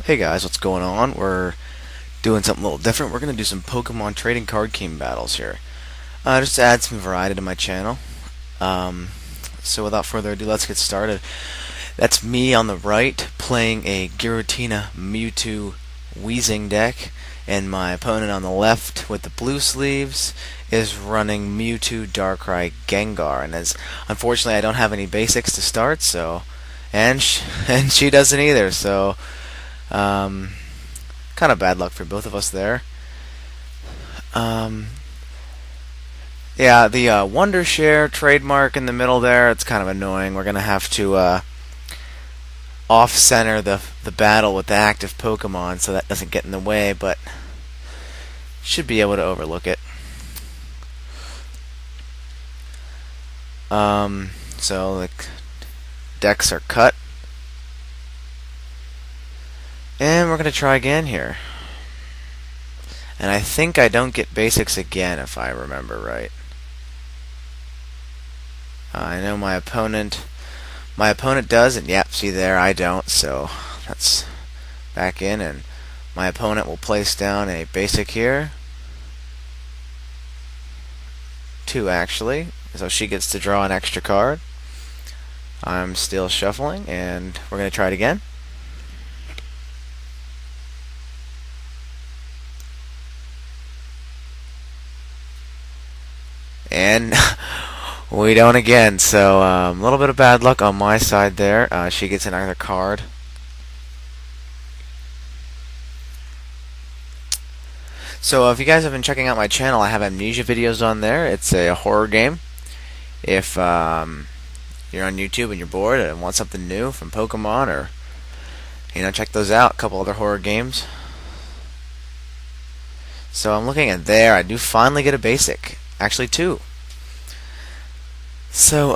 Hey guys, what's going on? We're doing something a little different. We're going to do some Pokemon trading card game battles here. Just to add some variety to my channel. Um, so without further ado, let's get started. That's me on the right playing a Giratina Mewtwo Weezing deck, and my opponent on the left with the blue sleeves is running Mewtwo, Darkrai, Gengar. And as unfortunately I don't have any basics to start, so and she doesn't either. So kind of bad luck for both of us there. Um, yeah, the Wonder Share trademark in the middle there, it's kind of annoying. We're going to have to off-center the battle with the active Pokemon so that doesn't get in the way, but should be able to overlook it. So the decks are cut. And we're going to try again here. And I think I don't get basics again if I remember right. I know my opponent does, and yep, see there, I don't, so that's back in, and my opponent will place down a basic here. 2 actually, so she gets to draw an extra card. I'm still shuffling, and we're going to try it again. And we don't again, so a little bit of bad luck on my side there. She gets another card. So if you guys have been checking out my channel, I have amnesia videos on there. It's a horror game. If you're on YouTube and you're bored and want something new from Pokemon, or check those out. A couple other horror games. So I'm looking at there. I do finally get a basic. Actually 2. So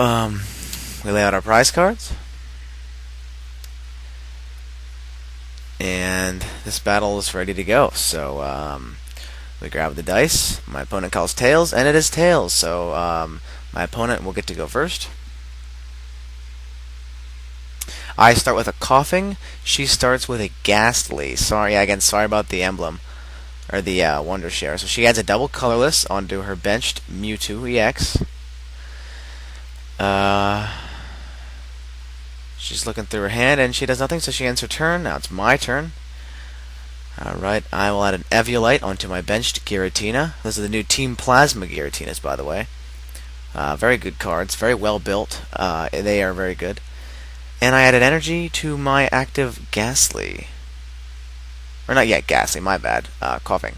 we lay out our prize cards, and this battle is ready to go. So we grab the dice. My opponent calls tails, and it is tails. So my opponent will get to go first. I start with a coughing. She starts with a ghastly. Sorry about the emblem, or the Wonder Share. So she adds a double colorless onto her benched Mewtwo EX. She's looking through her hand, and she does nothing, so she ends her turn. Now it's my turn. Alright, I will add an Eviolite onto my benched Giratina. Those are the new Team Plasma Giratinas, by the way. Very good cards, very well built. They are very good. And I added energy to my active Ghastly. Or not yet Ghastly, my bad. Coughing.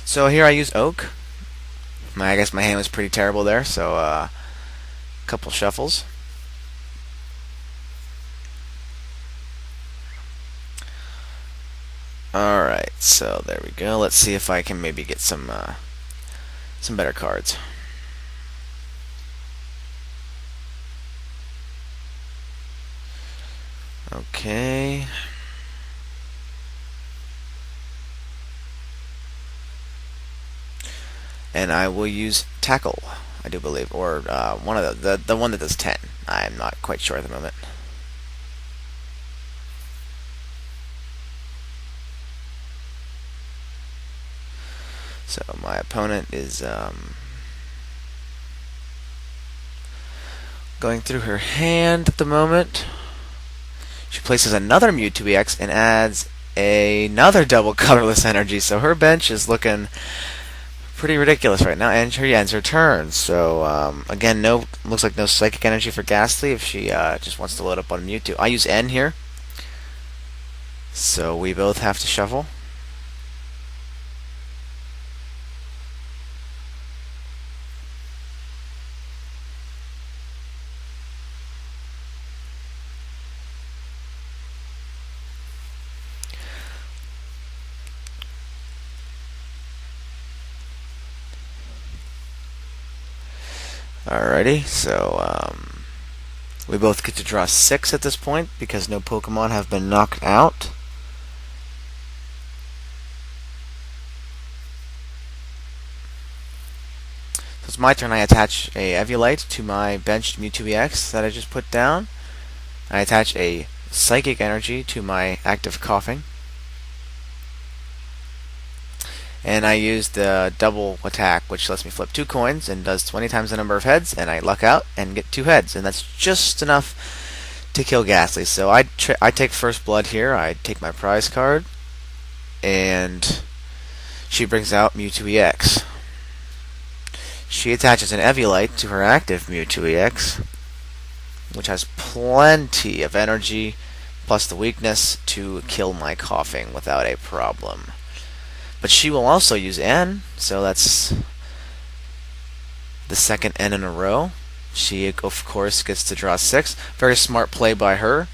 So here I use Oak. I guess my hand was pretty terrible there, so a couple shuffles. Alright, so there we go. Let's see if I can maybe get some better cards. Okay. And I will use Tackle, I do believe, or one of the one that does 10. I'm not quite sure at the moment. So my opponent is going through her hand at the moment. She places another Mewtwo EX and adds another double colorless energy. So her bench is looking pretty ridiculous right now, and she ends her turn. So again, looks like no psychic energy for Ghastly if she just wants to load up on Mewtwo. I use N here, so we both have to shuffle. Alrighty, so we both get to draw 6 at this point because no Pokemon have been knocked out. So it's my turn. I attach a Eviolite to my benched Mewtwo EX that I just put down. I attach a Psychic Energy to my active Coughing. And I used the double attack, which lets me flip 2 coins and does 20 times the number of heads, and I luck out and get 2 heads, and that's just enough to kill Ghastly. So I take first blood here. I take my prize card, and she brings out Mewtwo EX. She attaches an Eviolite to her active Mewtwo EX, which has plenty of energy, plus the weakness to kill my Coughing without a problem. But she will also use N, so that's the second N in a row. She, of course, gets to draw 6. Very smart play by her,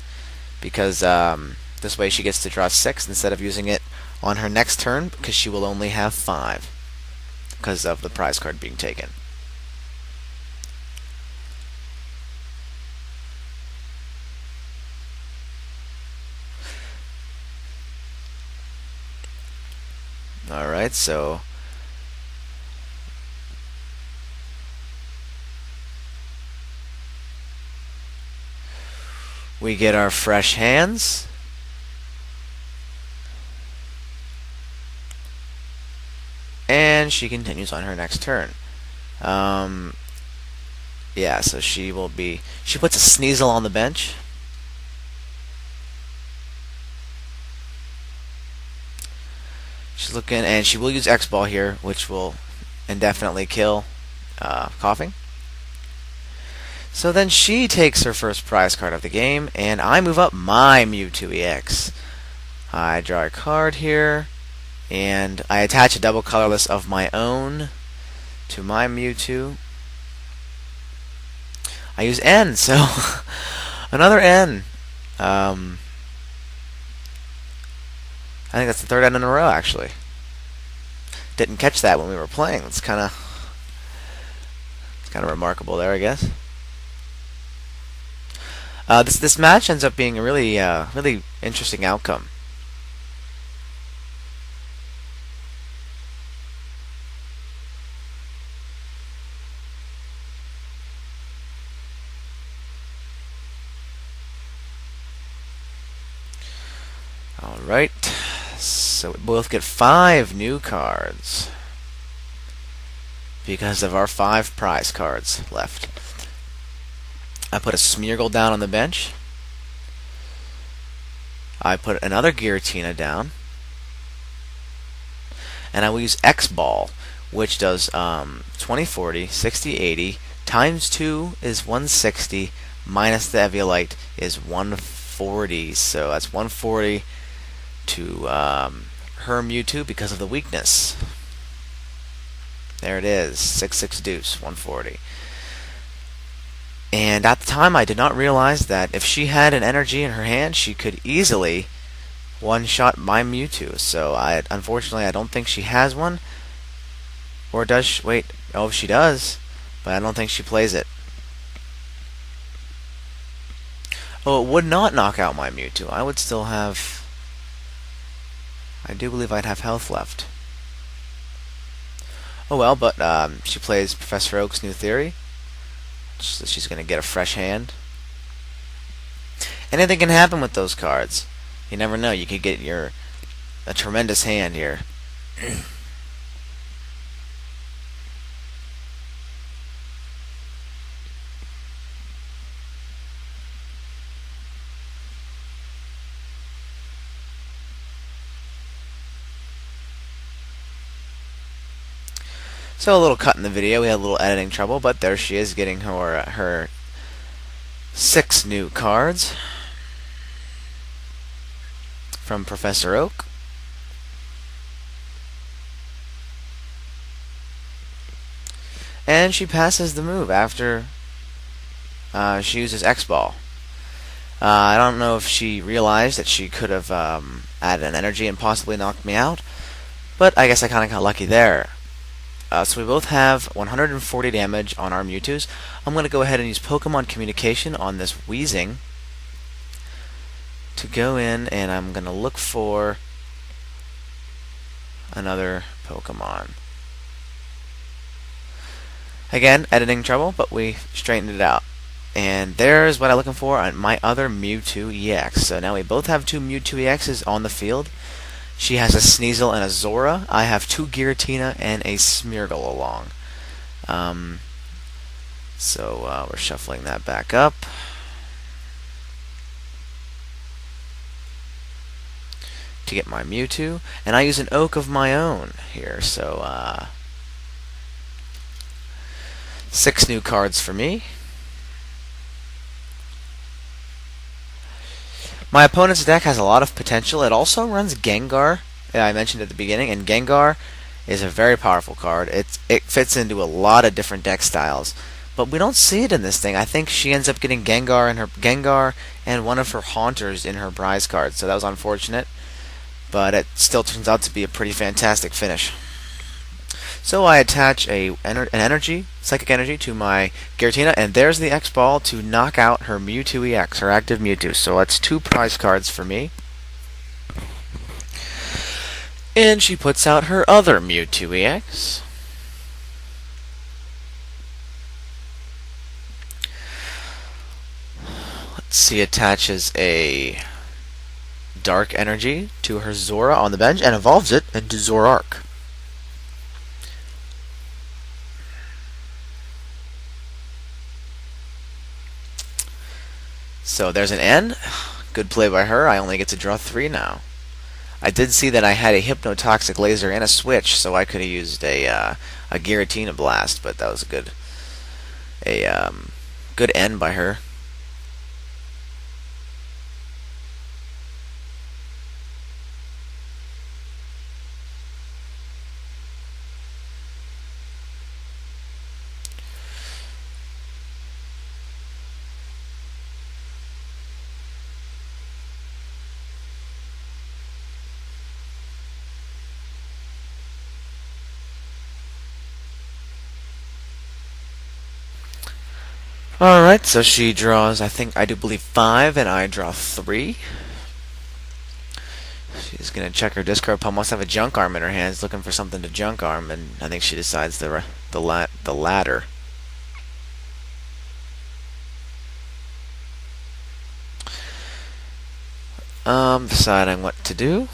because this way she gets to draw 6 instead of using it on her next turn, because she will only have 5 because of the prize card being taken. Alright, so we get our fresh hands. And she continues on her next turn. Yeah, so she puts a Sneasel on the bench. She's looking, and she will use X-Ball here, which will indefinitely kill Coughing. So then she takes her first prize card of the game, and I move up my Mewtwo EX. I draw a card here, and I attach a double colorless of my own to my Mewtwo. I use N, so another N. I think that's the third N in a row, actually. Didn't catch that when we were playing. It's kind of remarkable there, I guess. This match ends up being a really interesting outcome. Alright, so we both get 5 new cards because of our 5 prize cards left. I put a Smeargle down on the bench. I put another Giratina down. And I will use X-Ball, which does 20, 40, 60, 80. Times 2 is 160, minus the Eviolite is 140. So that's 140 to her Mewtwo because of the weakness. There it is, 6/6 deuce, 140. And at the time I did not realize that if she had an energy in her hand, she could easily one-shot my Mewtwo. So unfortunately I don't think she has one. Or does she? Wait, oh, she does, but I don't think she plays it. Oh, it would not knock out my Mewtwo. I would still have... I do believe I'd have health left. Oh well, but she plays Professor Oak's new theory. So she's going to get a fresh hand. Anything can happen with those cards. You never know. You could get a tremendous hand here. So a little cut in the video, we had a little editing trouble, but there she is getting her 6 new cards from Professor Oak. And she passes the move after she uses X-Ball. I don't know if she realized that she could have added an energy and possibly knocked me out, but I guess I kind of got lucky there. So we both have 140 damage on our Mewtwo's. I'm going to go ahead and use Pokemon Communication on this Weezing to go in, and I'm going to look for another Pokemon. Again, editing trouble, but we straightened it out. And there's what I'm looking for on my other Mewtwo EX. So now we both have two Mewtwo EXs on the field. She has a Sneasel and a Zora. I have two Giratina and a Smeargle along. So we're shuffling that back up. To get my Mewtwo. And I use an Oak of my own here. So 6 new cards for me. My opponent's deck has a lot of potential. It also runs Gengar, I mentioned at the beginning, and Gengar is a very powerful card. It fits into a lot of different deck styles, but we don't see it in this thing. I think she ends up getting Gengar and one of her Haunters in her prize card, so that was unfortunate, but it still turns out to be a pretty fantastic finish. So I attach an psychic energy to my Giratina, and there's the X ball to knock out her Mewtwo EX, her active Mewtwo. So that's 2 prize cards for me. And she puts out her other Mewtwo EX. Let's see, attaches a Dark Energy to her Zora on the bench and evolves it into Zoroark. So there's an N. Good play by her. I only get to draw 3 now. I did see that I had a Hypnotoxic Laser and a Switch, so I could have used a Giratina Blast, but that was a good N by her. Alright, so she draws, I do believe 5, and I draw 3. She's going to check her discard pile. Must have a Junk Arm in her hands, looking for something to Junk Arm, and I think she decides the latter. Deciding what to do.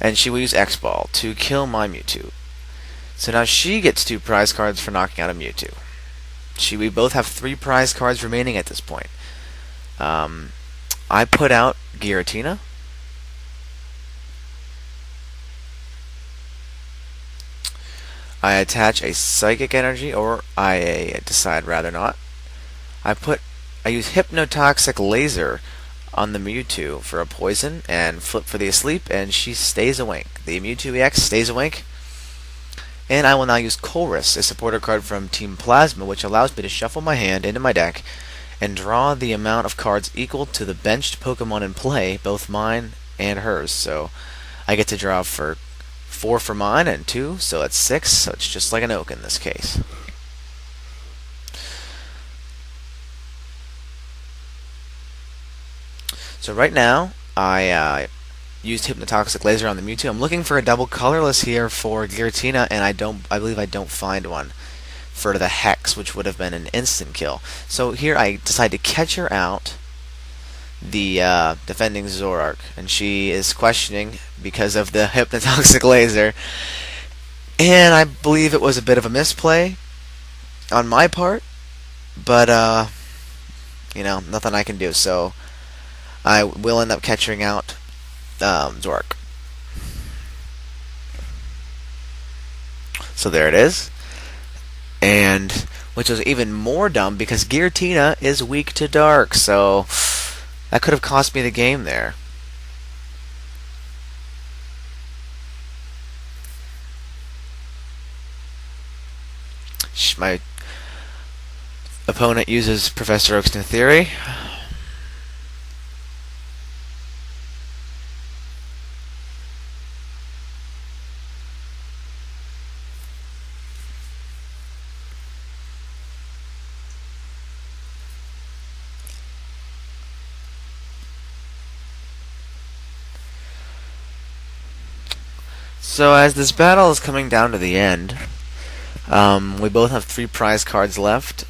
And she will use X-Ball to kill my Mewtwo. So now she gets 2 prize cards for knocking out a Mewtwo. We both have 3 prize cards remaining at this point. I put out Giratina. I attach a Psychic Energy, or I decide rather not. I use Hypnotoxic Laser on the Mewtwo for a poison, and flip for the Asleep, and she stays awake. The Mewtwo EX stays awake. And I will now use Chorus, a supporter card from Team Plasma, which allows me to shuffle my hand into my deck and draw the amount of cards equal to the benched Pokemon in play, both mine and hers. So I get to draw for 4 for mine and 2, so that's 6, so it's just like an Oak in this case. So right now, I used Hypnotoxic Laser on the Mewtwo. I'm looking for a double colorless here for Giratina, and I believe I don't find one for the Hex, which would have been an instant kill. So here I decide to catch her out, the defending Zoroark, and she is questioning because of the Hypnotoxic Laser. And I believe it was a bit of a misplay on my part, but nothing I can do. So I will end up catching out Zoroark. So there it is. And which was even more dumb because Giratina is weak to Dark, so that could have cost me the game there. My opponent uses Professor Oak's New Theory. So as this battle is coming down to the end, We both have 3 prize cards left.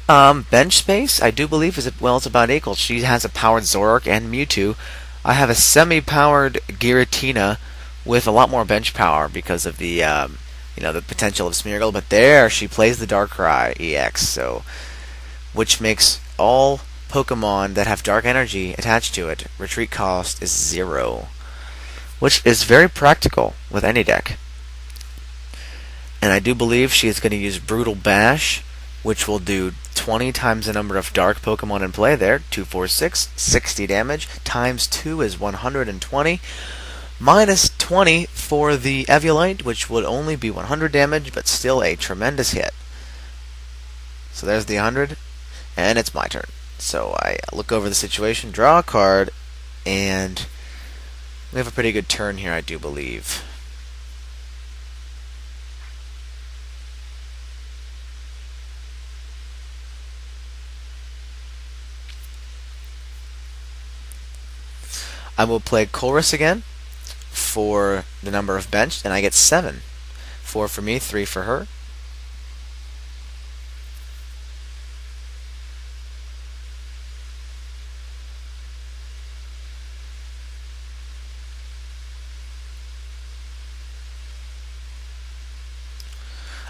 Bench space, I do believe, it's about equal. She has a powered Zoroark and Mewtwo. I have a semi-powered Giratina with a lot more bench power because of the the potential of Smeargle. But there, she plays the Darkrai EX, so which makes all Pokemon that have Dark Energy attached to it, retreat cost is 0, which is very practical with any deck. And I do believe she is going to use Brutal Bash, which will do 20 times the number of dark Pokemon in play there. 2, 4, 6, 60 damage. Times 2 is 120. Minus 20 for the Eviolite, which would only be 100 damage, but still a tremendous hit. So there's the 100, and it's my turn. So I look over the situation, draw a card, and we have a pretty good turn here, I do believe. I will play Chorus again for the number of benched, and I get 7. 4 for me, 3 for her.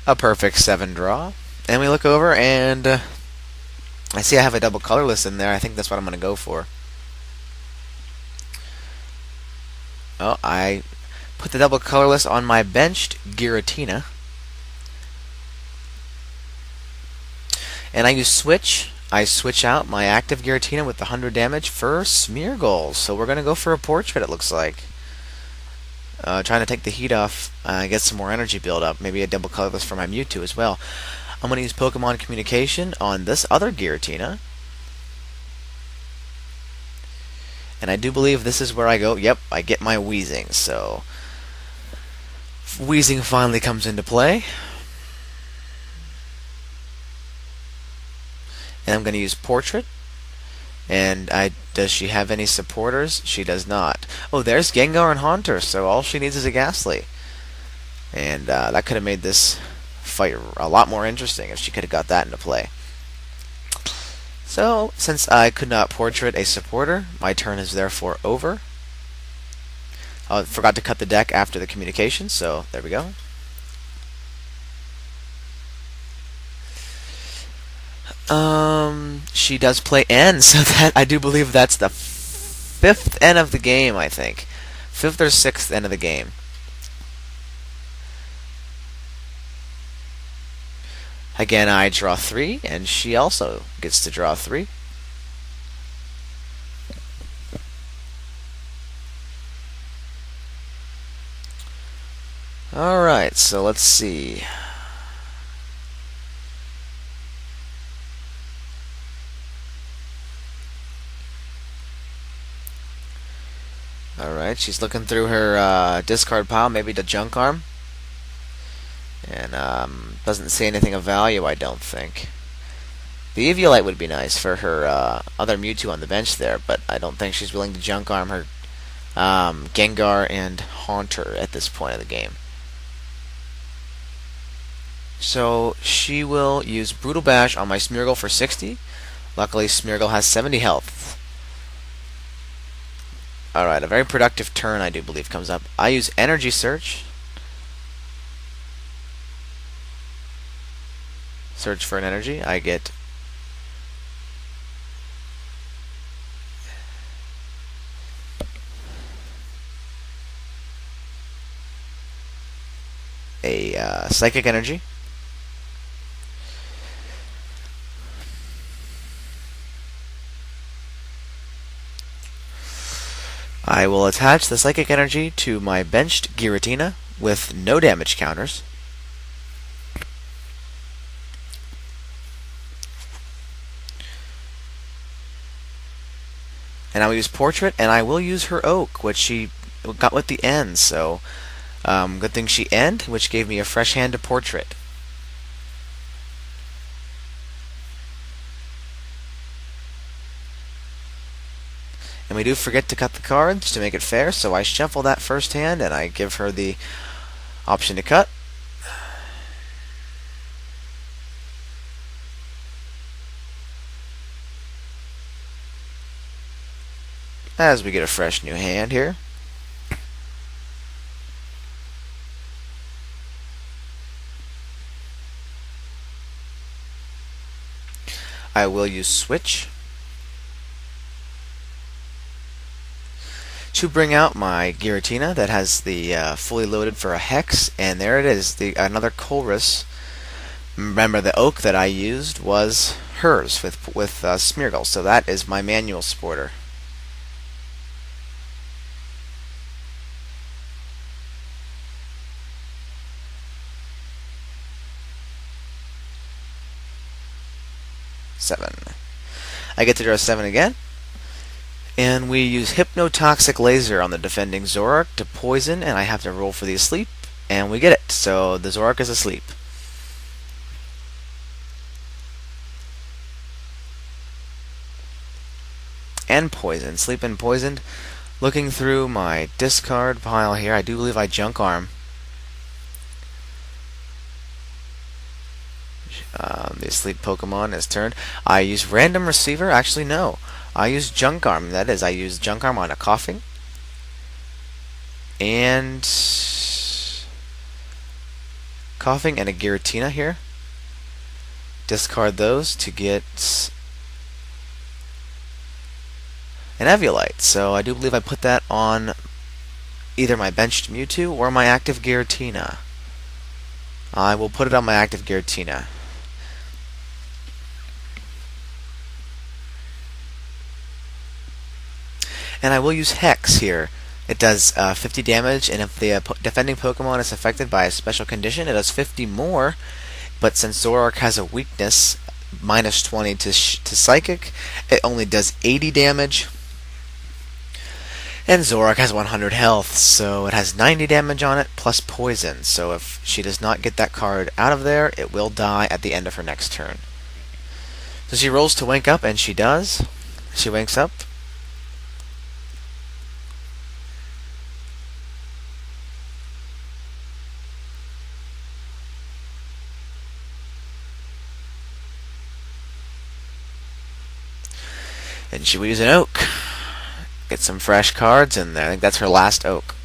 A perfect 7 draw. And we look over, and I see I have a double colorless in there. I think that's what I'm going to go for. Oh, I put the double colorless on my benched Giratina. And I use switch. I switch out my active Giratina with the 100 damage for Smeargle. So we're going to go for a portrait, it looks like. Trying to take the heat off, get some more energy build up. Maybe a double colorless for my Mewtwo as well. I'm going to use Pokemon Communication on this other Giratina. And I do believe this is where I go. Yep, I get my Weezing. So Weezing finally comes into play. And I'm going to use Portrait. And does she have any supporters? She does not. Oh, there's Gengar and Haunter, so all she needs is a Ghastly. And that could have made this fight a lot more interesting if she could have got that into play. So, since I could not portrait a supporter, my turn is therefore over. I forgot to cut the deck after the communication, so there we go. She does play N, so that I do believe that's the 5th N of the game, I think. 5th or 6th N of the game. Again, I draw 3, and she also gets to draw 3. Alright, so let's see. Alright, she's looking through her discard pile, maybe the junk arm. And doesn't say anything of value, I don't think. The Eviolite would be nice for her other Mewtwo on the bench there, but I don't think she's willing to junk arm her Gengar and Haunter at this point of the game. So she will use Brutal Bash on my Smeargle for 60. Luckily, Smeargle has 70 health. Alright, a very productive turn, I do believe, comes up. I use Energy Search. Search for an energy. I get a Psychic Energy. I will attach the Psychic Energy to my benched Giratina with no damage counters. And I will use Portrait, and I will use her Oak, which she got with the end, so good thing she end, which gave me a fresh hand to Portrait. And we do forget to cut the cards to make it fair, so I shuffle that first hand, and I give her the option to cut. as we get a fresh new hand here. I will use Switch to bring out my Giratina that has the fully loaded for a Hex, and there it is, another Colress. Remember, the Oak that I used was hers with Smeargle, so that is my manual supporter. Seven. I get to draw 7 again. And we use Hypnotoxic Laser on the defending Zoroark to poison, and I have to roll for the asleep, and we get it. So the Zoroark is asleep. And poison. Sleep and poisoned. Looking through my discard pile here, I do believe I Junk Arm. The asleep Pokemon is turned. I use Random Receiver. Actually, no. I use Junk Arm. That is, I use Junk Arm on a Coughing. And Coughing and a Giratina here. Discard those to get an Eviolite. So I do believe I put that on either my benched Mewtwo or my active Giratina. I will put it on my active Giratina. And I will use Hex here. It does 50 damage, and if the defending Pokemon is affected by a special condition, it does 50 more. But since Zoroark has a weakness, minus 20 to Psychic, it only does 80 damage. And Zoroark has 100 health, so it has 90 damage on it, plus poison. So if she does not get that card out of there, it will die at the end of her next turn. So she rolls to wake up, and she does. She wakes up. And she will use an Oak. Get some fresh cards in there. I think that's her last Oak.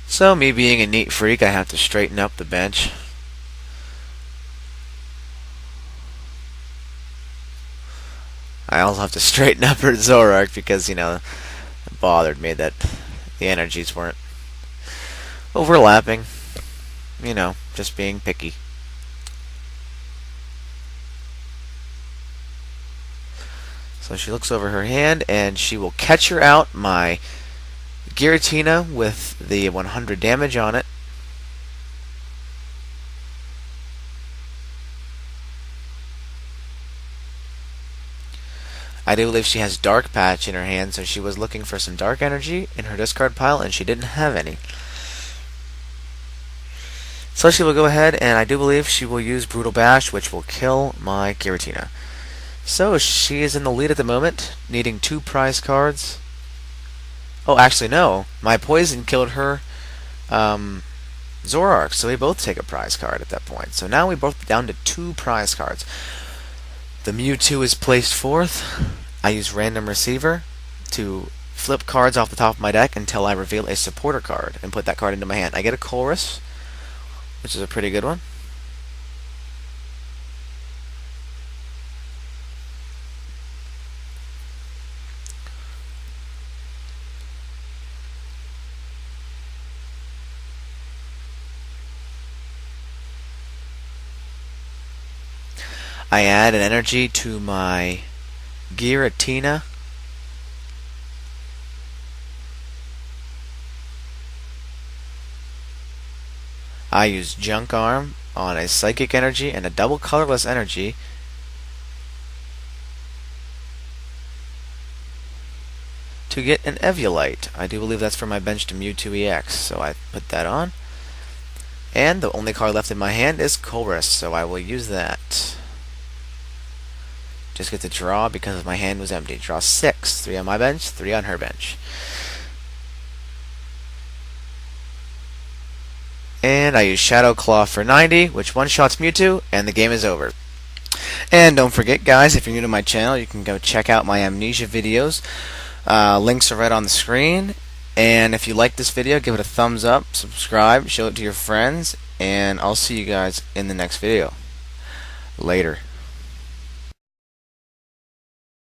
So, me being a neat freak, I have to straighten up the bench. I also have to straighten up her Zoroark because, it bothered me that the energies weren't overlapping. Just being picky. So she looks over her hand, and she will catch her out my Giratina with the 100 damage on it. I do believe she has Dark Patch in her hand, so she was looking for some Dark Energy in her discard pile, and she didn't have any. So she will go ahead, and I do believe she will use Brutal Bash, which will kill my Giratina. So she is in the lead at the moment, needing 2 prize cards. Oh, actually no. My poison killed her Zoroark, so we both take a prize card at that point. So now we both down to 2 prize cards. The Mewtwo is placed 4th. I use Random Receiver to flip cards off the top of my deck until I reveal a supporter card and put that card into my hand. I get a Colress, which is a pretty good one. I add an energy to my Giratina. I use Junk Arm on a Psychic Energy and a double colorless energy to get an Eviolite. I do believe that's for my bench to Mewtwo EX, so I put that on. And the only card left in my hand is Colress, so I will use that. Just get to draw because my hand was empty. Draw 6. 3 on my bench, 3 on her bench. And I use Shadow Claw for 90, which one-shots Mewtwo, and the game is over. And don't forget, guys, if you're new to my channel, you can go check out my Amnesia videos. Links are right on the screen. And if you like this video, give it a thumbs up, subscribe, show it to your friends, and I'll see you guys in the next video. Later.